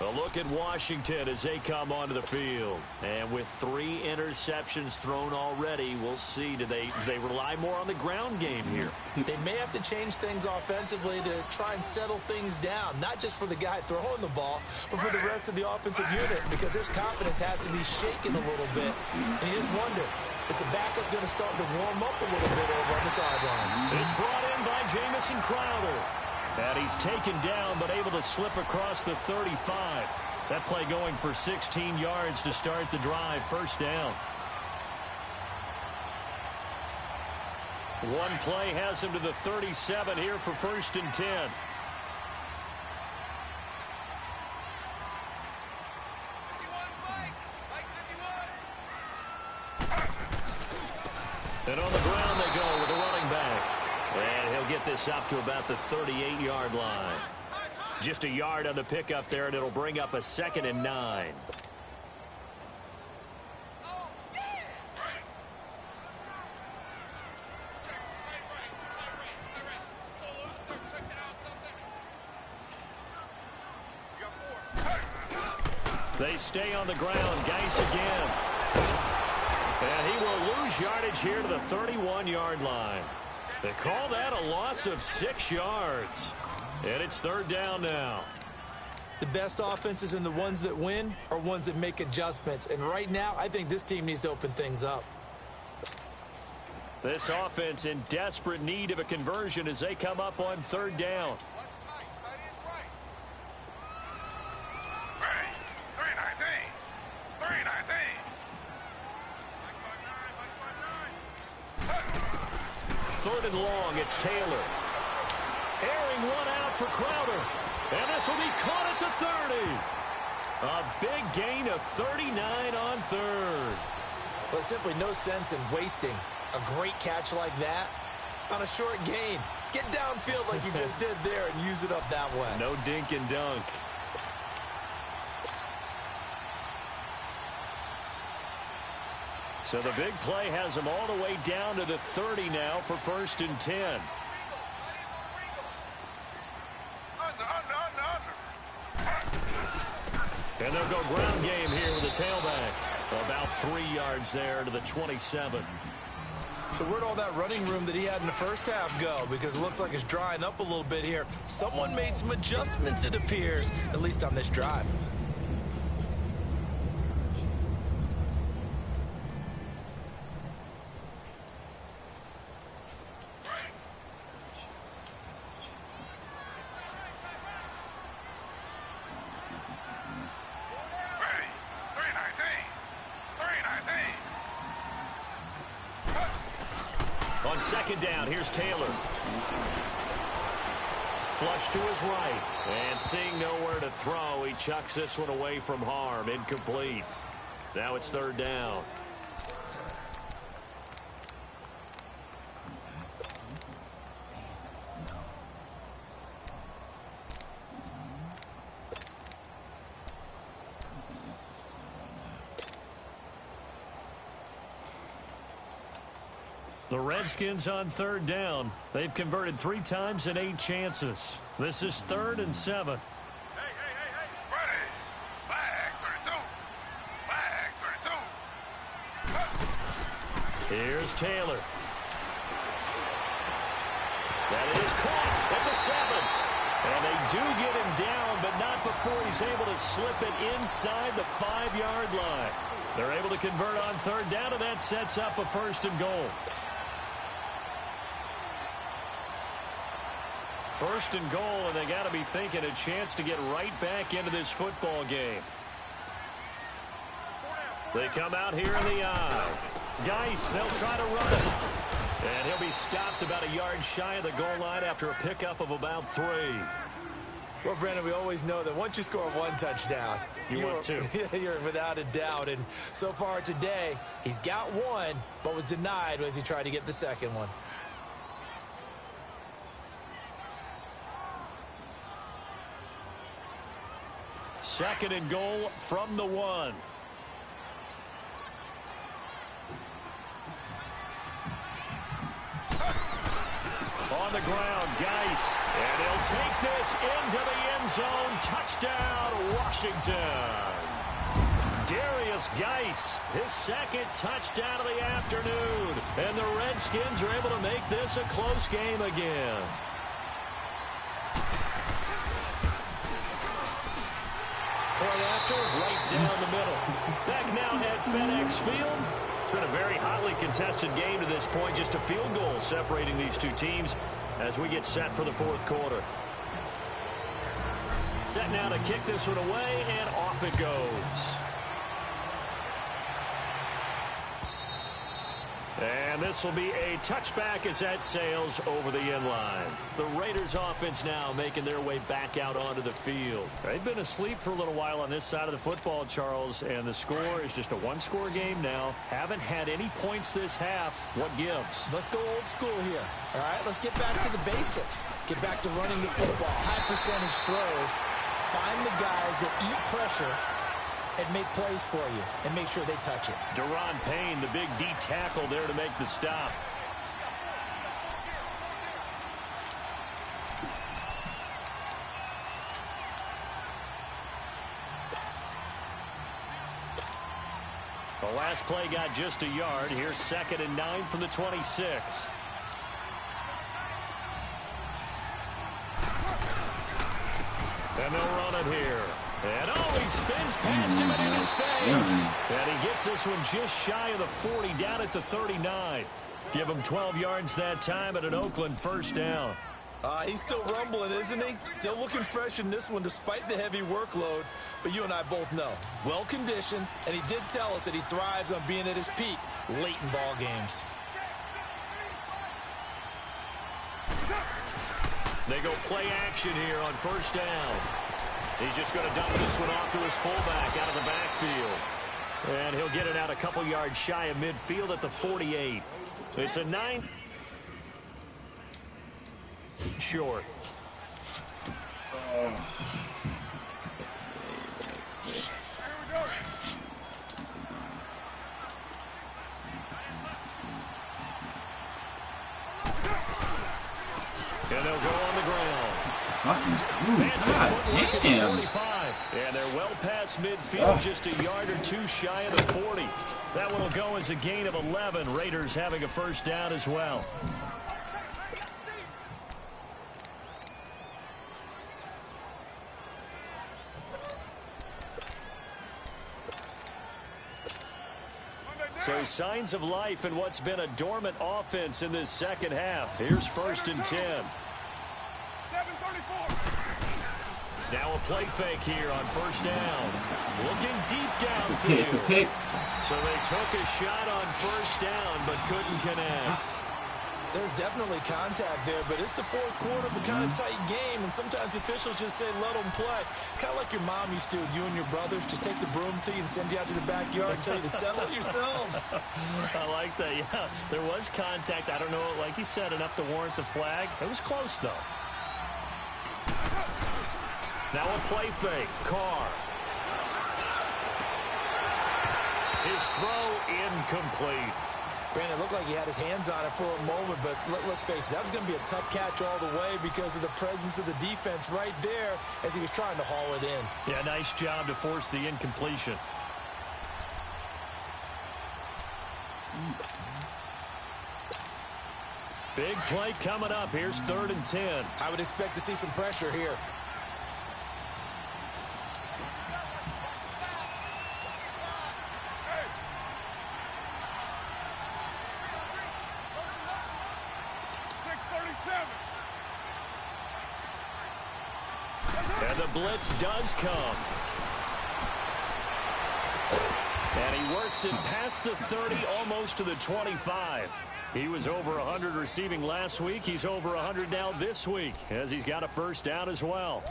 A look at Washington as they come onto the field. And with 3 interceptions thrown already, we'll see. Do they rely more on the ground game here? They may have to change things offensively to try and settle things down, not just for the guy throwing the ball, but for the rest of the offensive unit, because their confidence has to be shaken a little bit. And you just wonder, is the backup going to start to warm up a little bit over on the sideline? It's brought in by Jamison Crowder. And he's taken down, but able to slip across the 35. That play going for 16 yards to start the drive. First down. One play has him to the 37 here for 1st and 10. And on the ground they go with a running back. And he'll get this up to about the 38-yard line. Just a yard on the pickup there, and it'll bring up a 2nd and 9. They stay on the ground. Geis again. And he will lose yardage here to the 31-yard line. They call that a loss of 6 yards. And it's 3rd down now. The best offenses and the ones that win are ones that make adjustments. And right now, I think this team needs to open things up. This offense in desperate need of a conversion as they come up on 3rd down. Ready. 319. 319. 3rd and long, it's Taylor. Airing one out for Crowder. And this will be caught at the 30. A big gain of 39 on 3rd. But simply no sense in wasting a great catch like that on a short gain. Get downfield like you just did there and use it up that way. No dink and dunk. So the big play has them all the way down to the 30 now for 1st and 10. And they'll go ground game here with the tailback. About 3 yards there to the 27. So where'd all that running room that he had in the first half go? Because it looks like it's drying up a little bit here. Someone made some adjustments, it appears, at least on this drive. On 2nd down, here's Taylor. Flush to his right. And seeing nowhere to throw, he chucks this one away from harm. Incomplete. Now it's 3rd down. The Redskins on 3rd down. They've converted 3 times in 8 chances. This is 3rd and 7. Hey. Ready. Flag 32. Flag 32. Here's Taylor. That is caught at the 7. And they do get him down, but not before he's able to slip it inside the 5-yard line. They're able to convert on 3rd down, and that sets up a 1st and goal. 1st and goal, and they got to be thinking a chance to get right back into this football game. They come out here in the eye. Geis, they'll try to run it. And he'll be stopped about a yard shy of the goal line after a pickup of about 3. Well, Brandon, we always know that once you score 1 touchdown, You want 2. You're without a doubt. And so far today, he's got 1, but was denied as he tried to get the 2nd one. Second and goal from the 1. On the ground, Geis. And he'll take this into the end zone. Touchdown, Washington. Darius Geis, his second touchdown of the afternoon. And the Redskins are able to make this a close game again. Point after, right down the middle. Back now at FedEx Field. It's been a very hotly contested game to this point. Just a field goal separating these two teams as we get set for the fourth quarter. Set now to kick this one away, and off it goes. And this will be a touchback as that sails over the end line. The Raiders offense now making their way back out onto the field. They've been asleep for a little while on this side of the football, Charles, and the score is just a one-score game now. Haven't had any points this half. What gives? Let's go old school here. All right, let's get back to the basics. Get back to running the football, high percentage throws. Find the guys that eat pressure and make plays for you, and make sure they touch it. Daron Payne, the big D tackle there to make the stop. The last play got just a yard. Here's 2nd and 9 from the 26. And they'll run it here. And he spins past him and into space. And he gets this one just shy of the 40, down at the 39. Give him 12 yards that time and an Oakland first down. He's still rumbling, isn't he? Still looking fresh in this one despite the heavy workload. But you and I both know, well-conditioned, and he did tell us that he thrives on being at his peak late in ball games. They go play action here on first down. He's just going to dump this one off to his fullback out of the backfield. And he'll get it out a couple yards shy of midfield at the 48. It's a 9 short. And they'll go on the ground. God damn. And they're well past midfield, just a yard or two shy of the 40. That one will go as a gain of 11. Raiders having a first down as well. So signs of life in what's been a dormant offense in this second half. Here's 1st and 10. 7:34. Now a play fake here on first down. Looking deep downfield. Okay. So they took a shot on first down but couldn't connect. There's definitely contact there, but it's the fourth quarter of a kind of tight game, and sometimes officials just say let them play. Kind of like your mom used to with you and your brothers. Just take the broom to you and send you out to the backyard and tell you to settle it yourselves. I like that, yeah. There was contact. I don't know, like you said, enough to warrant the flag. It was close, though. Now a play fake. Carr. His throw incomplete. Brandon, it looked like he had his hands on it for a moment, but let's face it, that was going to be a tough catch all the way because of the presence of the defense right there as he was trying to haul it in. Yeah, nice job to force the incompletion. Big play coming up. Here's 3rd and 10. I would expect to see some pressure here. And the blitz does come. And he works it past the 30, almost to the 25. He was over 100 receiving last week. He's over 100 now this week, as he's got a first down as well.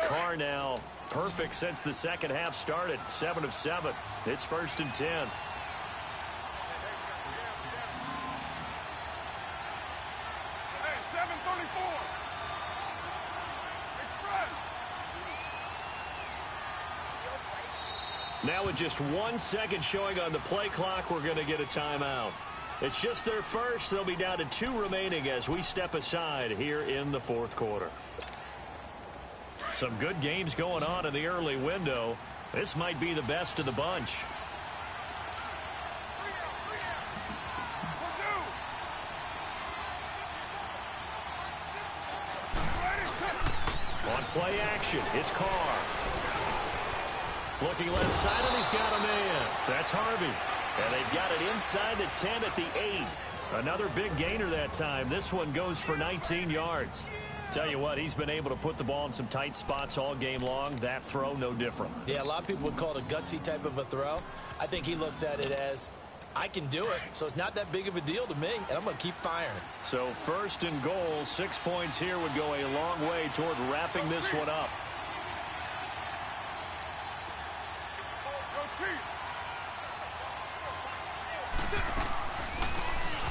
Carr now perfect since the second half started. 7 of 7. It's 1st and 10. Now with just 1 second showing on the play clock, we're going to get a timeout. It's just their first. They'll be down to 2 remaining as we step aside here in the fourth quarter. Some good games going on in the early window. This might be the best of the bunch. On play action, it's Carr. Looking left side, and he's got a man. That's Harvey. And they've got it inside the 10 at the 8. Another big gainer that time. This one goes for 19 yards. Tell you what, he's been able to put the ball in some tight spots all game long. That throw, no different. Yeah, a lot of people would call it a gutsy type of a throw. I think he looks at it as, I can do it, so it's not that big of a deal to me, and I'm going to keep firing. So first and goal, 6 points here would go a long way toward wrapping this one up.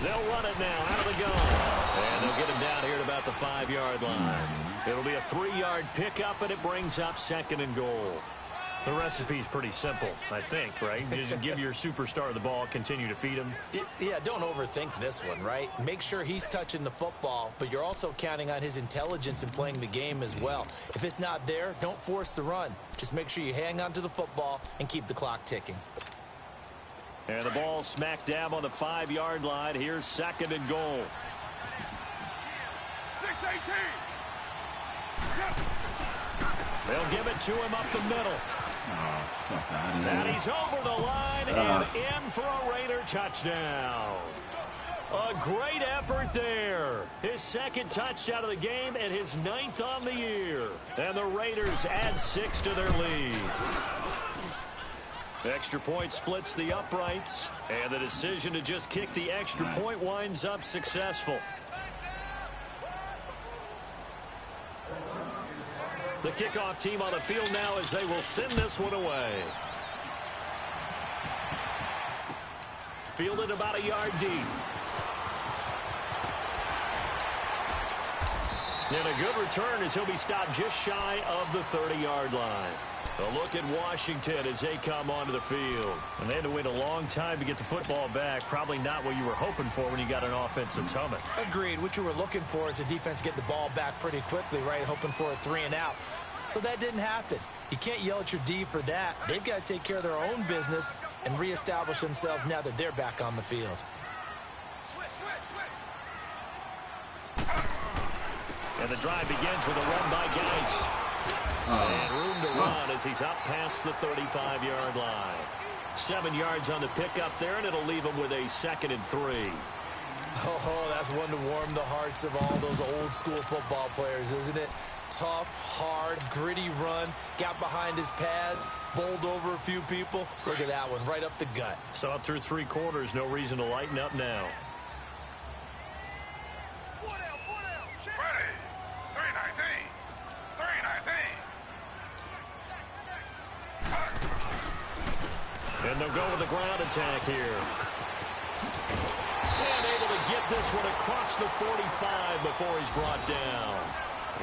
They'll run it now out of the gun. And they'll get him down here at about the 5-yard line. It'll be a 3-yard pickup, and it brings up second and goal. The recipe's pretty simple, I think, right? Just give your superstar the ball, continue to feed him. Yeah, don't overthink this one, right? Make sure he's touching the football, but you're also counting on his intelligence in playing the game as well. If it's not there, don't force the run. Just make sure you hang on to the football and keep the clock ticking. And the ball smack dab on the 5-yard line. Here's second and goal. 6-18. They'll give it to him up the middle. Oh, fuck out of And here. he's over the line and in for a Raider touchdown. A great effort there. His second touchdown of the game and his 9th on the year. And the Raiders add 6 to their lead. Extra point splits the uprights, and the decision to just kick the extra point winds up successful. The kickoff team on the field now as they will send this one away. Fielded about a yard deep. And a good return as he'll be stopped just shy of the 30-yard line. A look at Washington as they come onto the field. And they had to wait a long time to get the football back. Probably not what you were hoping for when you got an offense that's humming. Agreed. What you were looking for is the defense get the ball back pretty quickly, right? Hoping for a 3 and out. So that didn't happen. You can't yell at your D for that. They've got to take care of their own business and reestablish themselves now that they're back on the field. And the drive begins with a run by Geis. And room to run as he's up past the 35-yard line. 7 yards on the pickup there, and it'll leave him with a 2nd and 3. Oh, that's one to warm the hearts of all those old-school football players, isn't it? Tough, hard, gritty run, got behind his pads, bowled over a few people. Look at that one, right up the gut. So up through 3 quarters, no reason to lighten up now. Ready. 3-19. 3-19. And they'll go with the ground attack here. And able to get this one across the 45 before he's brought down.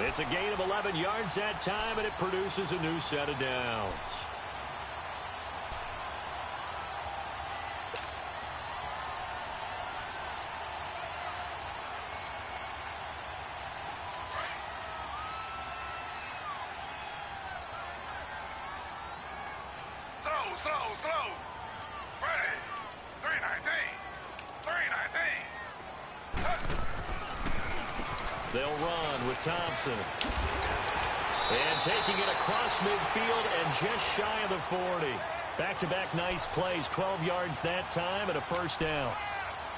It's a gain of 11 yards that time, and it produces a new set of downs. Slow. Ready. 3-19. 3-19. They'll run with Thompson. And taking it across midfield and just shy of the 40. Back-to-back nice plays, 12 yards that time and a first down.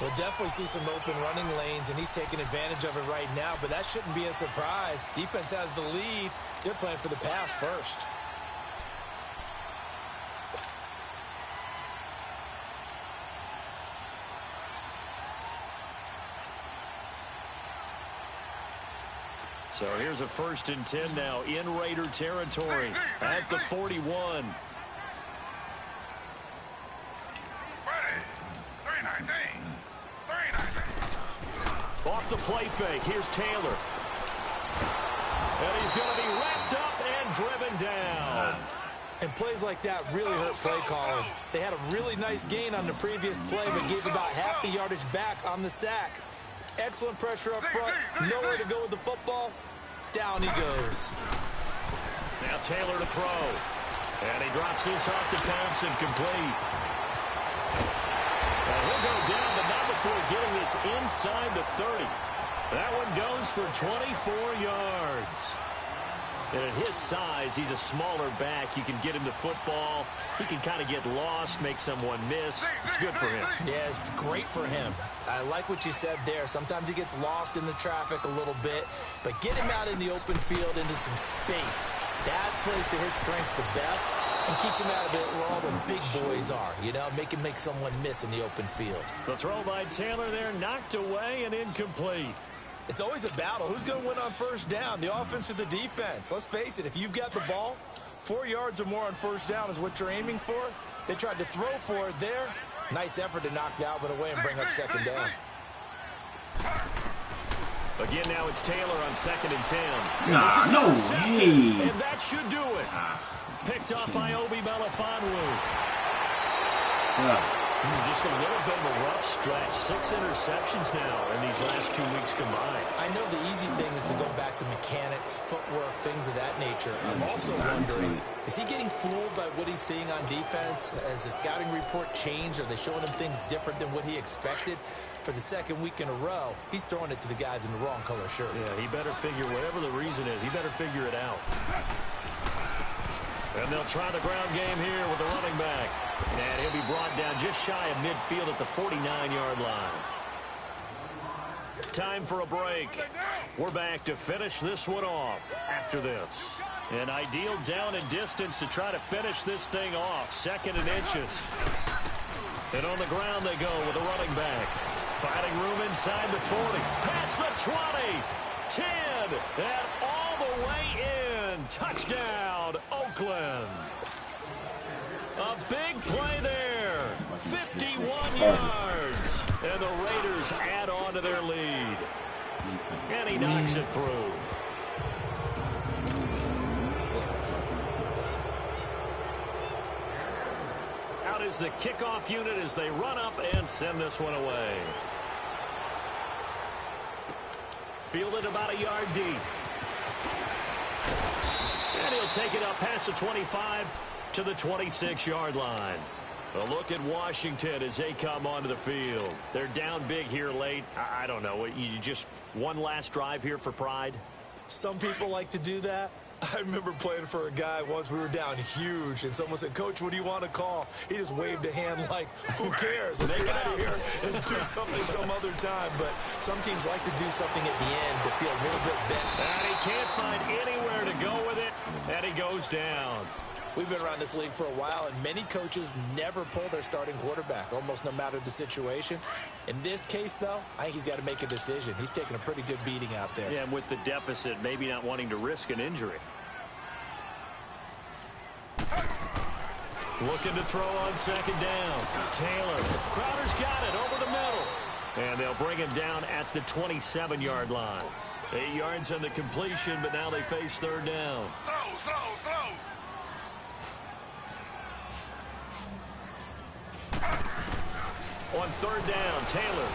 We'll definitely see some open running lanes, and he's taking advantage of it right now, but that shouldn't be a surprise. Defense has the lead. They're playing for the pass first. So here's a 1st and 10 now in Raider territory at the 41. Ready. 3-19. 3-19. Off the play fake. Here's Taylor. And he's going to be wrapped up and driven down. And plays like that really hurt play calling. They had a really nice gain on the previous play, but gave about half the yardage back on the sack. Excellent pressure up front. Nowhere to go with the football. Down he goes. Now Taylor to throw. And he drops this off to Thompson, complete. And he'll go down, but not before getting this inside the 30. That one goes for 24 yards. And at his size, he's a smaller back. You can get him to football. He can kind of get lost, make someone miss. It's good for him. Yeah, it's great for him. I like what you said there. Sometimes he gets lost in the traffic a little bit, but get him out in the open field into some space. That plays to his strengths the best and keeps him out of it where all the big boys are, you know, make him make someone miss in the open field. The throw by Taylor there, knocked away and incomplete. It's always a battle. Who's going to win on first down, the offense or the defense? Let's face it, if you've got the ball, 4 yards or more on first down is what you're aiming for. They tried to throw for it there. Nice effort to knock the Albert away and bring up second down. Again, now it's Taylor on 2nd and 10. Nah, no way. And that should do it. Picked up by Obi Melifonwu. Just a little bit of a rough stretch. 6 interceptions now in these last 2 weeks combined. I know the easy thing is to go back to mechanics, footwork, things of that nature. I'm also wondering, is he getting fooled by what he's seeing on defense? Has the scouting report changed? Are they showing him things different than what he expected? For the second week in a row, he's throwing it to the guys in the wrong color shirts. Yeah, he better figure, whatever the reason is, he better figure it out. And they'll try the ground game here with the running back. And he'll be brought down just shy of midfield at the 49-yard line. Time for a break. We're back to finish this one off after this. An ideal down and distance to try to finish this thing off. 2nd and inches. And on the ground they go with the running back. Finding room inside the 40. Past the 20. 10. And all the way in. Touchdown, Oakland. A big play there. 51 yards. And the Raiders add on to their lead. And he knocks it through. Out is the kickoff unit as they run up and send this one away. Fielded about a yard deep. And he'll take it up past the 25 to the 26-yard line. A look at Washington as they come onto the field. They're down big here late. I don't know. You just one last drive here for pride? Some people like to do that. I remember playing for a guy once. We were down huge, and someone said, "Coach, what do you want to call?" He just waved a hand like, "Who cares? Let's get out of here and do something some other time." But some teams like to do something at the end to feel a little bit better. And he can't find anywhere to go with it, and he goes down. We've been around this league for a while, and many coaches never pull their starting quarterback, almost no matter the situation. In this case, though, I think he's got to make a decision. He's taking a pretty good beating out there. Yeah, and with the deficit, maybe not wanting to risk an injury. Looking to throw on 2nd down. Taylor. Crowder's got it over the middle. And they'll bring him down at the 27-yard line. 8 yards on the completion, but now they face 3rd down. Slow. On 3rd down, Taylor.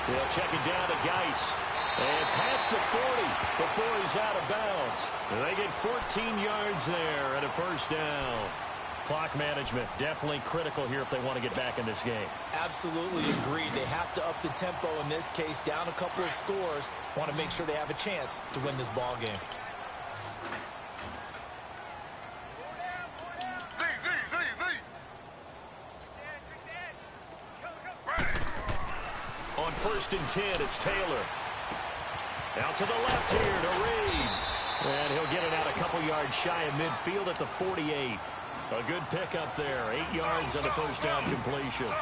They'll check it down to Geis. And past the 40 before he's out of bounds. And they get 14 yards there and a 1st down. Clock management definitely critical here if they want to get back in this game. Absolutely agreed. They have to up the tempo in this case, down a couple of scores. Want to make sure they have a chance to win this ball game. On 1st and 10, it's Taylor. Out to the left here to Reed. And he'll get it out a couple yards shy of midfield at the 48. A good pickup there. 8 yards on the 1st down completion.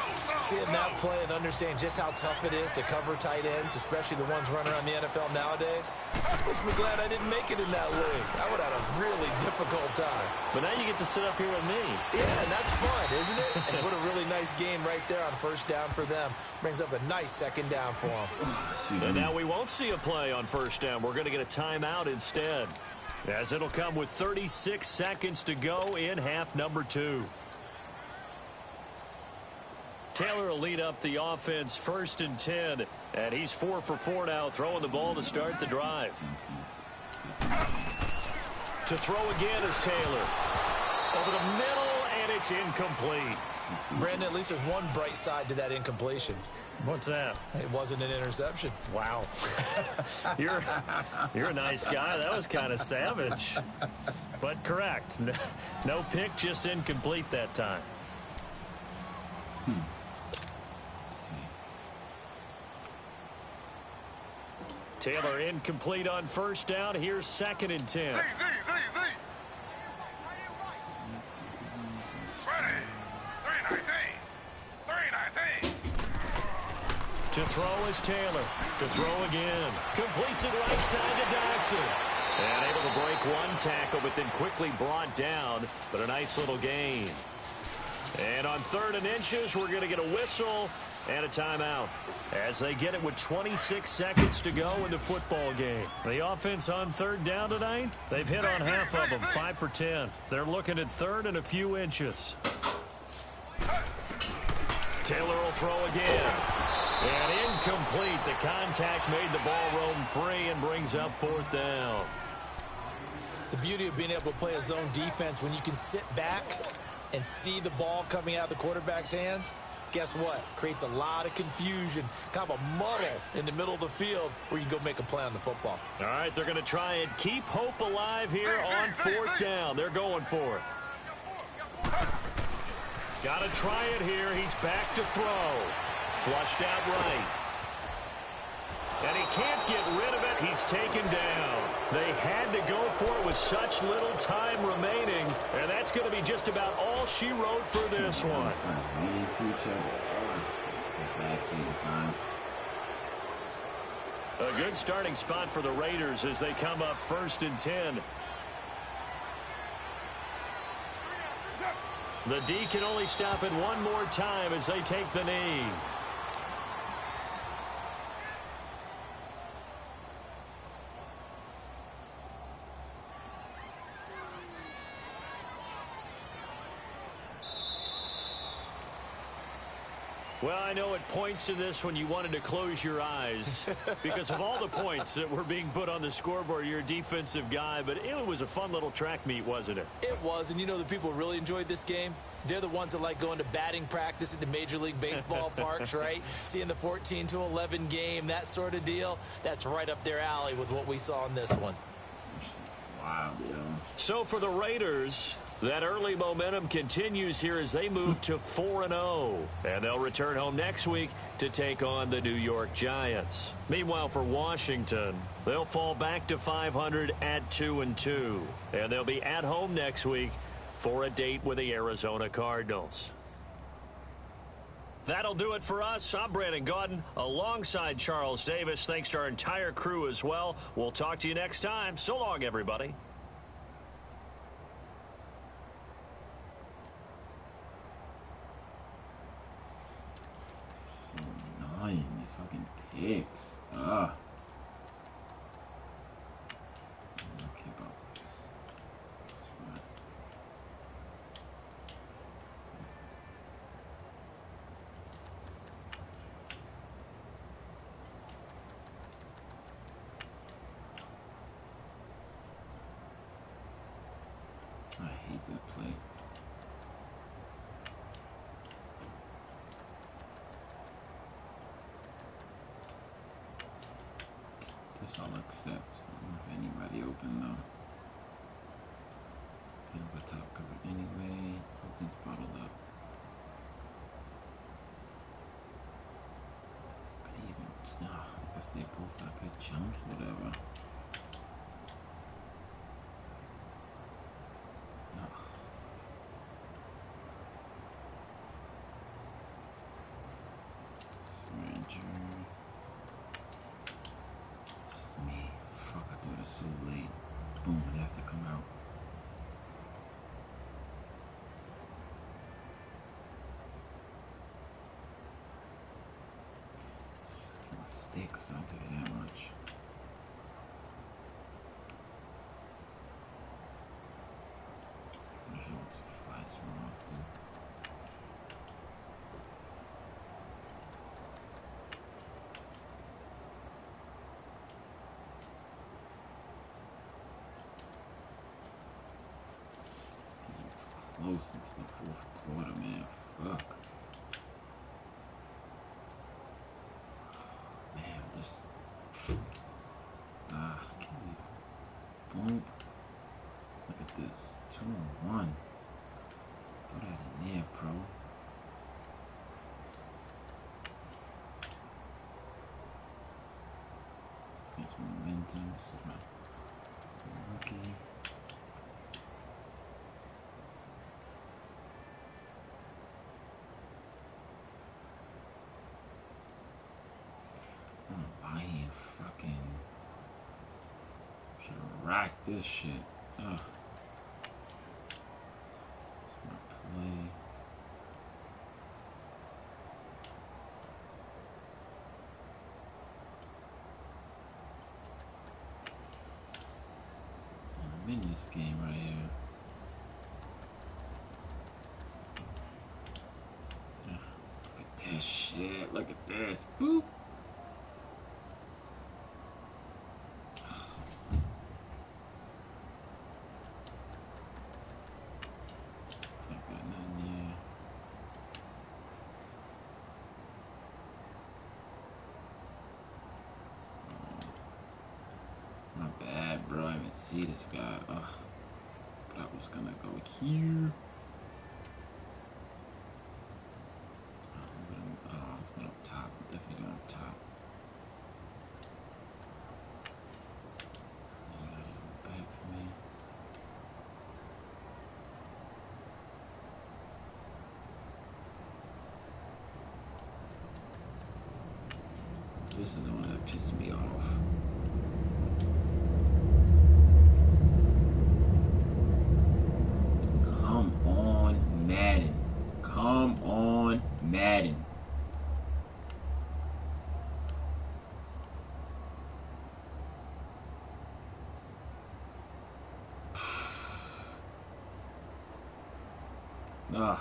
Seeing that play and understand just how tough it is to cover tight ends, especially the ones running around the NFL nowadays, makes me glad I didn't make it in that league. I would have had a really difficult time. But now you get to sit up here with me. Yeah, and that's fun, isn't it? And what a really nice game right there on 1st down for them. Brings up a nice 2nd down for them. And now we won't see a play on 1st down. We're going to get a timeout instead. as it'll come with 36 seconds to go in half number 2. Taylor will lead up the offense 1st and 10, and he's 4 for 4 now, throwing the ball to start the drive. To throw again is Taylor. Over the middle, and it's incomplete. Brandon, at least there's one bright side to that incompletion. What's that? It wasn't an interception. Wow. You're a nice guy. That was kind of savage. But correct. No pick, just incomplete that time. Taylor incomplete on 1st down. Here's 2nd and 10. Z. Ready. 319. To throw is Taylor. To throw again. Completes it right side to Dodson. And able to break one tackle, but then quickly brought down. But a nice little gain. And on 3rd and inches, we're going to get a whistle and a timeout as they get it with 26 seconds to go in the football game. The offense on 3rd down tonight, they've hit on half of them, 5 for 10. They're looking at 3rd and a few inches. Taylor will throw again. And incomplete. The contact made the ball roam free and brings up 4th down. The beauty of being able to play a zone defense when you can sit back and see the ball coming out of the quarterback's hands, guess what? Creates a lot of confusion, kind of a muddle in the middle of the field where you can go make a play on the football. All right, they're going to try and keep hope alive here on 4th down. They're going for it. Got to try it here. He's back to throw. Flushed out right. And he can't get rid of it. He's taken down. They had to go for it with such little time remaining. And that's going to be just about all she wrote for this one. A good starting spot for the Raiders as they come up 1st and 10. The D can only stop it one more time as they take the knee. Well, I know at points in this when you wanted to close your eyes because of all the points that were being put on the scoreboard. You're a defensive guy, but it was a fun little track meet, wasn't it? It was, and you know the people who really enjoyed this game? They're the ones that like going to batting practice at the Major League Baseball parks, right? Seeing the 14-11 game, that sort of deal. That's right up their alley with what we saw in this one. Wow, yo. So for the Raiders, that early momentum continues here as they move to 4-0. And they'll return home next week to take on the New York Giants. Meanwhile, for Washington, they'll fall back to 500 at 2-2. And they'll be at home next week for a date with the Arizona Cardinals. That'll do it for us. I'm Brandon Gaudin alongside Charles Davis. Thanks to our entire crew as well. We'll talk to you next time. So long, everybody. Annoying, these fucking picks. Ugh. Okay, about this. That's fine. I hate that play. This I'll accept. I don't have anybody open though. Over top covered anyway. Hogan's bottled up. But even, I guess they both got good jumps, whatever. Ranger. Me. Fuck, I thought it was so late. Boom, it has to come out. Sticks, I'll give you that much. fucking should have racked this shit. Ugh. Smart play. I'm in this game right here. Look at this shit. Look at this. Boop. Not bad, bro. I didn't see this guy. Ugh. But I was gonna go here. Oh, it's going up top. I'm definitely going up top. You gotta go back for me. This is the one that pissed me off. Come on, Madden. Come on, Madden. Ugh.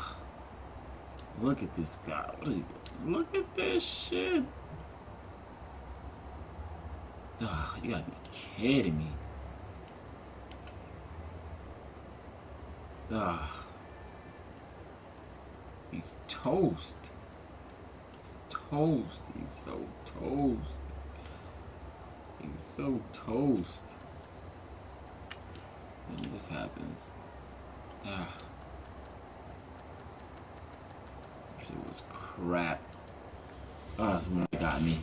Look at this guy. What is he doing? Look at this shit. Ugh, you gotta be kidding me. Ugh. He's toast. He's toast. He's so toast. He's so toast. And this happens. Ah. It was crap. Oh, that's what got me.